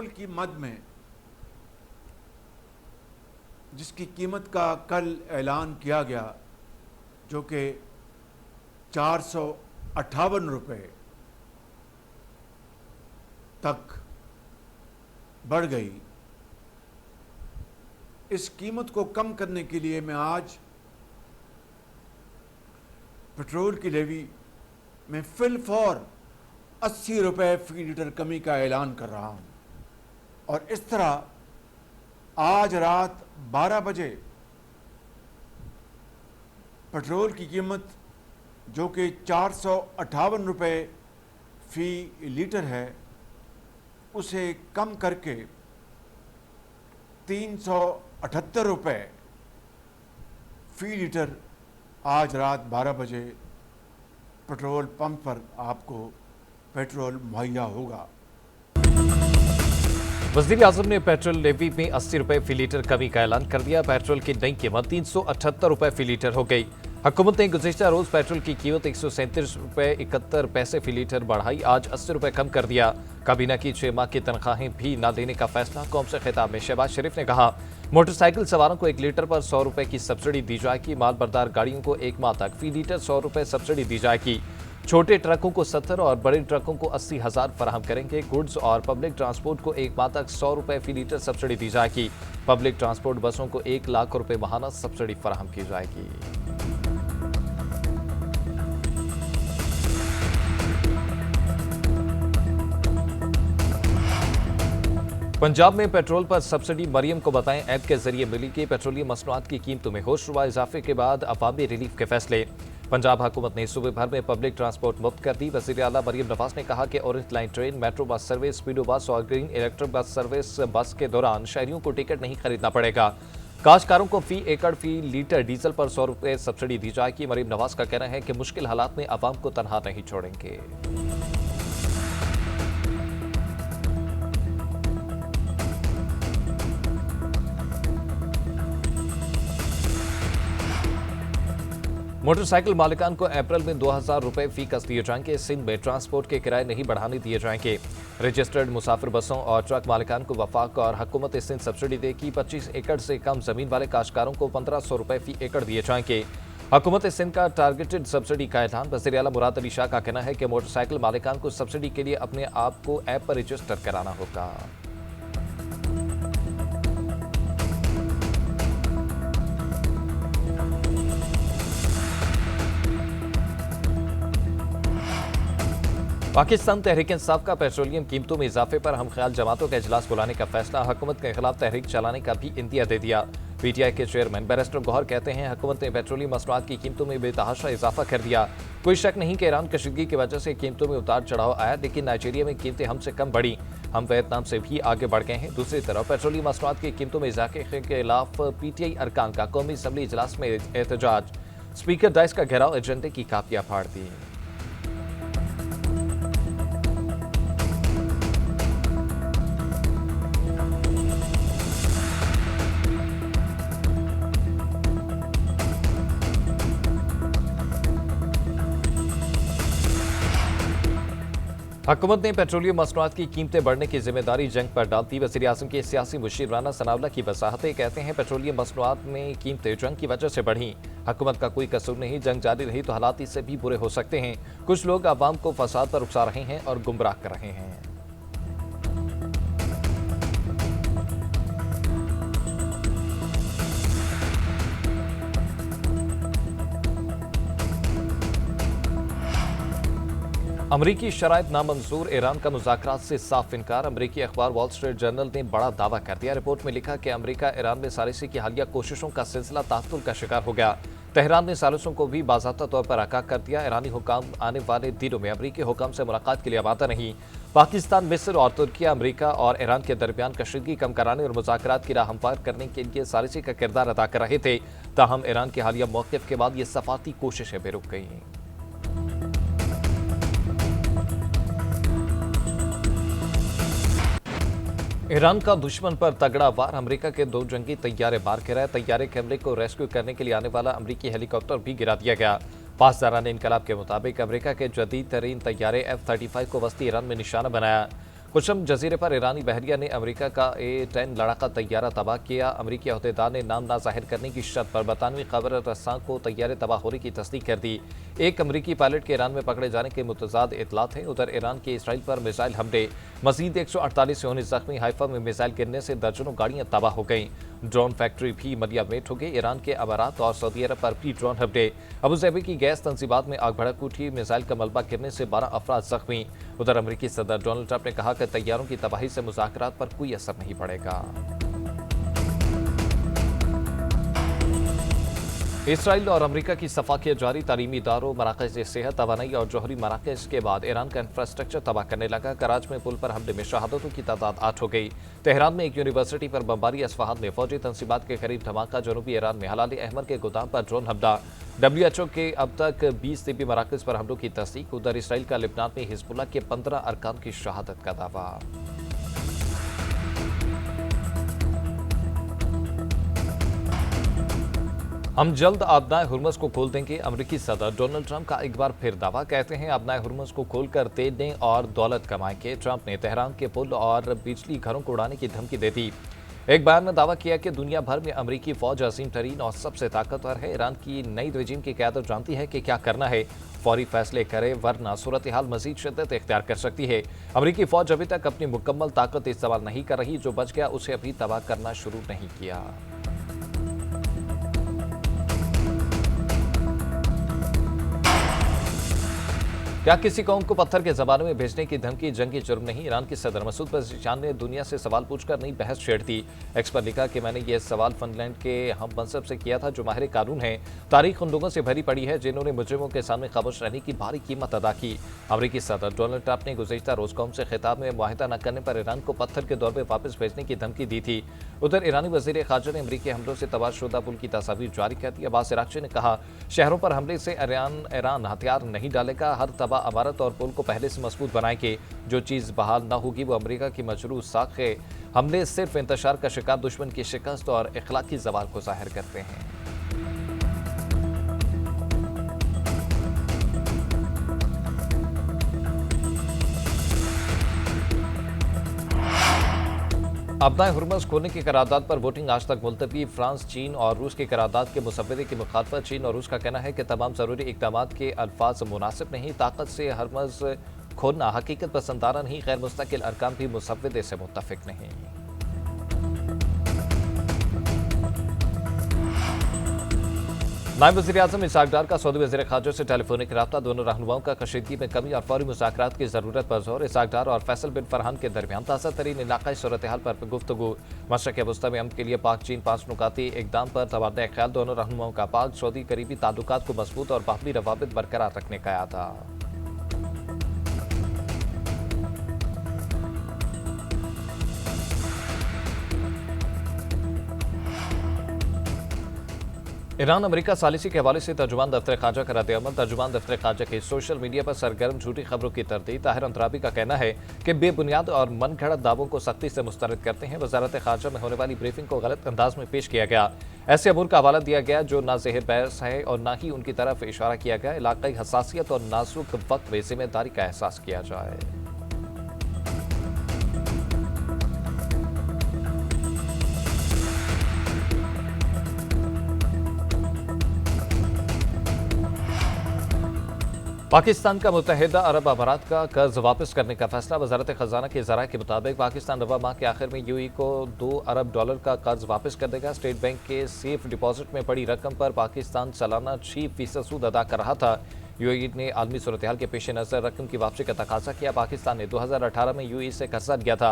Petrol की मद में जिसकी कीमत का कल ऐलान किया गया, जो कि 458 रुपये तक बढ़ गई, इस कीमत को कम करने के लिए मैं आज पेट्रोल की लेवी में फिल फॉर 80 रुपये फी लीटर कमी का ऐलान कर रहा हूँ। और इस तरह आज रात 12 बजे पेट्रोल की कीमत जो कि 458 रुपये फी लीटर है, उसे कम करके 378 रुपये फी लीटर आज रात 12 बजे पेट्रोल पंप पर आपको पेट्रोल मुहैया होगा। वज़ीर आज़म ने पेट्रोल लेवी में 80 रुपये फी लीटर कमी का ऐलान कर दिया। पेट्रोल की नई कीमत 378 रुपये फी लीटर हो गई। हुकूमत ने गुज़िश्ता रोज पेट्रोल की कीमत 137 रुपये 71 पैसे फी लीटर बढ़ाई, आज 80 रुपये कम कर दिया। काबीना की 6 माह की तनख्वाहें भी न देने का फैसला। कौम से खिताब में शहबाज शरीफ ने कहा, मोटरसाइकिल सवारों को 1 लीटर पर 100 रुपये की सब्सिडी दी जाएगी। माल बरदार गाड़ियों को 1 माह तक फी लीटर 100 रुपये सब्सिडी दी जाएगी। छोटे ट्रकों को 70 और बड़े ट्रकों को 80,000 फराहम करेंगे। गुड्स और पब्लिक ट्रांसपोर्ट को 1 माह तक 100 रुपये फी लीटर सब्सिडी दी जाएगी। पब्लिक ट्रांसपोर्ट बसों को 1 लाख रुपये माहाना सब्सिडी फराहम की जाएगी। पंजाब में पेट्रोल पर सब्सिडी मरियम को बताएं ऐप के जरिए मिलेगी। पेट्रोलियम मसनूआत की कीमतों में होशरुबा इजाफे के बाद अवामी रिलीफ के फैसले। पंजाब हुकूमत ने सूबे भर में पब्लिक ट्रांसपोर्ट मुफ्त कर दी। वज़ीर आला मरियम नवाज ने कहा कि orange line train, metro bus service, Speedo bus और ग्रीन इलेक्ट्रिक बस सर्विस बस के दौरान शहरियों को टिकट नहीं खरीदना पड़ेगा। काश्तकारों को फी एकड़ फी लीटर डीजल पर 100 रुपये सब्सिडी दी जाएगी। मरियम नवाज का कहना है कि मुश्किल हालात में अवाम को तनहा नहीं छोड़ेंगे। मोटरसाइकिल मालिकान को अप्रैल में 2000 रुपये फी कस दिए जाएंगे। सिंध में ट्रांसपोर्ट के किराए नहीं बढ़ाने दिए जाएंगे। रजिस्टर्ड मुसाफिर बसों और ट्रक मालिकान को वफाक और हुकूमत सिंध सब्सिडी देगी। 25 एकड़ से कम जमीन वाले काश्तकारों को 1500 रुपये फी एकड़ दिए जाएंगे। हुकूमत सिंध का टारगेटेड सब्सिडी का ऐलान। वज़ीर आला मुराद अली शाह का कहना है कि मोटरसाइकिल मालिकान को सब्सिडी के लिए अपने आप को ऐप पर रजिस्टर कराना होगा। पाकिस्तान तहरीक इंसाफ का पेट्रोलियम कीमतों में इजाफे पर हम ख्याल जमातों का इजलास बुलाने का फैसला। हुकूमत के खिलाफ तहरीक चलाने का भी इंदिया दे दिया। पीटीआई के चेयरमैन बैरिस्टर गौहर कहते हैं, हुकूमत ने पेट्रोलियम मसनूआत की कीमतों में बेतहाशा इजाफा कर दिया। कोई शक नहीं कि ईरान कशीदगी की वजह से कीमतों में उतार चढ़ाव आया, लेकिन नाइजीरिया में कीमतें हमसे कम बढ़ी। हम वियतनाम से भी आगे बढ़ गए हैं। दूसरी तरफ पेट्रोलियम मसनूआत की कीमतों में इजाफे के खिलाफ पीटीआई अरकान का कौमी असम्बली इजलास में एहतजाज। स्पीकर डाइस का घेराव, एजेंडे की कापियां फाड़ दी। हुकूमत ने पेट्रोलियम मसनूआत की कीमतें बढ़ने की जिम्मेदारी जंग पर डाल दी। वज़ीर आज़म के सियासी मुशीर राना सनावला की वजाहतें। कहते हैं, पेट्रोलियम मसनूआत में कीमतें जंग की वजह से बढ़ी। हुकूमत का कोई कसूर नहीं, जंग जारी रही तो हालात इससे भी बुरे हो सकते हैं। कुछ लोग अवाम को फसाद पर उकसा रहे हैं और गुमराह कर रहे हैं। अमरीकी शराइत नामंजूर, ईरान का मुज़ाकरात से साफ इनकार। अमरीकी अखबार वॉल स्ट्रीट जर्नल ने बड़ा दावा कर दिया। रिपोर्ट में लिखा कि अमरीका ईरान में सालिसी की हालिया कोशिशों का सिलसिला तातुल का शिकार हो गया। तेहरान ने सालिसों को भी बाज़ाब्ता तौर पर आगाह कर दिया। ईरानी हुकाम आने वाले दिनों में अमरीकी हुकाम से मुलाकात के लिए आमादा नहीं। पाकिस्तान, मिस्र और तुर्की अमरीका और ईरान के दरमियान कशीदगी कम कराने और मुज़ाकरात की राह हमवार करने के लिए सालिसी का किरदार अदा कर रहे थे। ताहम ईरान के हालिया मौक़िफ़ के बाद ये सफारती कोशिशें भी रुक गईं। ईरान का दुश्मन पर तगड़ा वार। अमेरिका के 2 जंगी तैयारे मार गिराए। तैयारे के हमले को रेस्क्यू करने के लिए आने वाला अमेरिकी हेलीकॉप्टर भी गिरा दिया गया। पासदारान इनकलाब के मुताबिक अमेरिका के जदीद तरीन तैयारे F-35 को वस्ती ईरान में निशाना बनाया। कुशम जजीरे पर ईरानी बहरिया ने अमेरिका का A-10 लड़ाका तैयारा तबाह किया। अमेरिकी अहदेदार ने नाम ना जाहिर करने की शर्त पर बरतानवी खबर रसां को तैयारे तबाह होने की तस्दीक कर दी। एक अमेरिकी पायलट के ईरान में पकड़े जाने के मुतजाद इतलात हैं। उधर ईरान के इसराइल पर मिसाइल हमले, मजीद 148 से 19 जख्मी। हाइफा में मिसाइल गिरने से दर्जनों गाड़ियां तबाह हो गईं। ड्रोन फैक्ट्री भी मलियामेट हो गई। ईरान के अमारात और सऊदी अरब पर भी ड्रोन हमले। अबूधाबी की गैस तंजीबात में आग भड़क उठी। मिसाइल का मलबा गिरने से 12 अफराद जख्मी। उधर अमेरिकी सदर डोनाल्ड ट्रंप ने कहा कि तैयारों की तबाही से मुज़ाकरात पर कोई असर नहीं पड़ेगा। इसराइल और अमेरिका की सफाकियत जारी। तालीमी इदारों, मराकज़ सेहत, तवानाई और जौहरी मराकज़ के बाद ईरान का इंफ्रास्ट्रक्चर तबाह करने लगा। कराच में पुल पर हमले में शहादतों की तादाद 8 हो गई। तेहरान में एक यूनिवर्सिटी पर बमबारी। असफहान में फौजी तंसीबात के करीब धमाका। जनूबी ईरान में हलाल अहमद के गोदाम पर ड्रोन हमला। WHO के अब तक 20 तिब्बी मराकज़ पर हमलों की तस्दीक। उधर इसराइल का लिबनान में हिजबुल्लाह के 15 अरकान की शहादत का दावा। हम जल्द आबनाए हुर्मुज़ को खोल देंगे। अमेरिकी सदर डोनाल्ड ट्रंप का एक बार फिर दावा। कहते हैं आबनाए हुर्मुज़ को खोलकर तेल दें और दौलत कमाएंगे। ट्रंप ने तेहरान के पुल और बिजली घरों को उड़ाने की धमकी दे दी। एक बयान में दावा किया कि दुनिया भर में अमेरिकी फौज अजीम तरीन और सबसे ताकतवर है। ईरान की नई रजीम की क़यादत जानती है कि क्या करना है। फौरी फैसले करे वरना सूरत हाल मजीद शिद्दत इख्तियार कर सकती है। अमेरिकी फौज अभी तक अपनी मुकम्मल ताकत इस्तेमाल नहीं कर रही। जो बच गया उसे अभी तबाह करना शुरू नहीं किया। क्या किसी कौम को पत्थर के ज़माने में भेजने की धमकी जंगी जुर्म नहीं? ईरान के सदर मसूद पज़ेश्कियान ने दुनिया से सवाल पूछकर नई बहस छेड़ दी। एक्स पर लिखा कि मैंने ये सवाल फिनलैंड के हम मनसब से किया था जो माहिर कानून है। तारीख उन लोगों से भरी पड़ी है जिन्होंने मुजरिमों के सामने खामोश रहने की भारी कीमत अदा की। अमेरिकी सदर डोनाल्ड ट्रंप ने गुज़िश्ता रोज़ कौम से खिताब में मुआहिदा न करने पर ईरान को पत्थर के दौर पर वापस भेजने की धमकी दी थी। उधर ईरानी वज़ीर ख़ारजा ने अमेरिकी हमलों से तबाहशुदा पुल की तस्वीर जारी कर दी। अब्बास इराक़ची ने कहा शहरों पर हमले से ईरान हथियार नहीं डालेगा। हर तबाह इमारत और पुल को पहले से मजबूत बनाएंगे। जो चीज़ बहाल न होगी वो अमेरिका की मजरू साख है। हमले सिर्फ इंतशार का शिकार, दुश्मन की शिकस्त और इखलाकी ज़वाल को जाहिर करते हैं। आबनाए हुर्मुज़ खोलने की करारदाद पर वोटिंग आज तक मुलतवी। फ्रांस, चीन और रूस की करारदाद के मुसव्वदे की मुखालफत। चीन और रूस का कहना है कि तमाम ज़रूरी इक़दाम के अल्फाज मुनासिब नहीं। ताकत से हुर्मुज़ खोलना हकीकत पसंदाना नहीं। गैर मुस्तकिल अरकान भी मुसव्वदे से मुत्तफिक नहीं। नायब वज़ीर-ए-आज़म इसहाक़ डार का सऊदी वज़ीर ख़ारजा से टेलीफोनिक रब्ता। दोनों रहनुमाओं का कशीदगी में कमी और फौरी मुज़ाकरात की ज़रूरत पर जोर। इसहाक़ डार और फैसल बिन फरहान के दरमियान ताज़ा तरीन इलाक़ाई सूरत हाल पर गुफ्तगू। मशरक़ वस्ती में अमन के लिए पाक चीन 5 नुकाती इक़दाम पर तबादला ख्याल। दोनों रहनुमाओं का पाक सऊदी करीबी ताल्लुकात को मजबूत और बाहमी रवाबित बरकरार रखने का इरादा। ईरान अमेरिका सालिसी के हवाले से तर्जुमान दफ्तर ख़ारजा का रद्द-ए-अमल। तर्जुमान दफ्तर ख़ारजा के सोशल मीडिया पर सरगर्म झूठी खबरों की तरदीद। ताहिर अंतराबी का कहना है कि बेबुनियाद और मनगढ़ंत दावों को सख्ती से मुस्तरद करते हैं। वज़ारत ख़ारजा में होने वाली ब्रीफिंग को गलत अंदाज में पेश किया गया। ऐसे अमूर का हवाला दिया गया जो ना ज़ेहिर बहस है और ना ही उनकी तरफ इशारा किया गया। इलाक़ाई हसासियत और नाजुक वक्त में जिम्मेदारी का एहसास किया जाए। पाकिस्तान का मुत्तहिदा अरब अमारात का कर्ज वापस करने का फैसला। वजारत खजाना के ज़राए के मुताबिक पाकिस्तान रवा माह के आखिर में यूएई को $2 अरब का कर्ज वापस कर देगा। स्टेट बैंक के सेफ डिपॉजिट में पड़ी रकम पर पाकिस्तान सालाना 6% सूद अदा कर रहा था। यूएई ने आलमी सूरत हाल के पेश नज़र रकम की वापसी का तकाजा किया। पाकिस्तान ने 2018 में यूएई से कर्जा लिया था।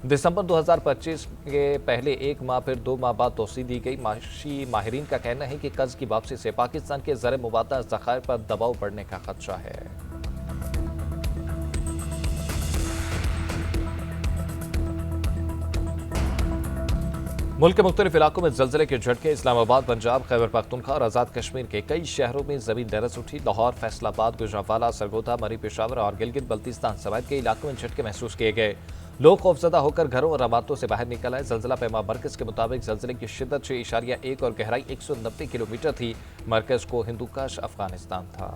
दिसंबर 2025 के पहले 1 माह फिर 2 माह बाद तोसी दी गई। माशी माहिरीन का कहना है कि कर्ज की वापसी से पाकिस्तान के ज़र मुबादला ज़खायर पर दबाव बढ़ने का खदशा है। मुल्क के मुख्तलिफ इलाकों में ज़लज़ले के झटके। इस्लामाबाद, पंजाब, खैबर पख्तूनख्वा और आज़ाद कश्मीर के कई शहरों में ज़मीन दरस उठी। लाहौर, फैसलाबाद, गुजरांवाला, सरगोधा, मरी, पेशावर और गिलगित बल्तिस्तान समेत कई इलाकों में झटके महसूस किए गए। लोग खौफजदा होकर घरों और इमारतों से बाहर निकल आए। ज़लज़ला पैमा मरकज़ के मुताबिक ज़लज़ले की शिद्दत 6.1 और गहराई 190 किलोमीटर थी। मरकज़ को हिंदुकुश अफगानिस्तान था।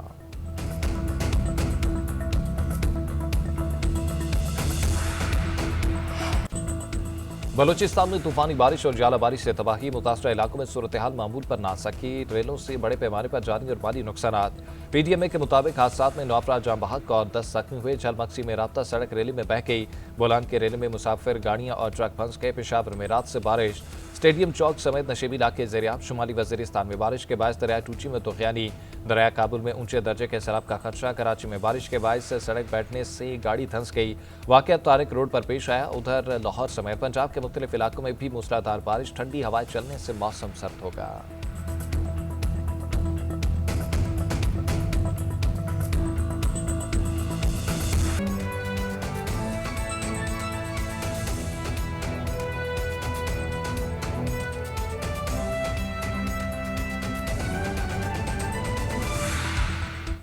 बलूचिस्तान में तूफानी बारिश और जाला बारिश से तबाही, मुतासरा इलाकों में सूरत हाल मामूल पर ना सकी, रेलों से बड़े पैमाने पर जानी और माली नुकसान। पीडीएमए के मुताबिक हादसा में 9 अफराद जाँ बहक और 10 जख्मी हुए। झलमक्सी में राब्ता सड़क रैली में बह गई। बोलान के रैली में मुसाफिर गाड़ियां और ट्रक फंस गए। पेशावर में रात से बारिश, स्टेडियम चौक समेत नशेबी इलाके ज़ेरियाब। शुमाली वज़ीरिस्तान में बारिश के बायस दरिया टूची में तूफ़ानी, दरिया काबुल में ऊंचे दर्जे के सैलाब का खदशा। कराची में बारिश के बायस सड़क बैठने से गाड़ी धंस गई। वाक़या तारिक रोड पर पेश आया। उधर लाहौर समेत पंजाब के मुख्तलिफ इलाकों में भी मूसलाधार बारिश, ठंडी हवाएं चलने से मौसम सर्द होगा।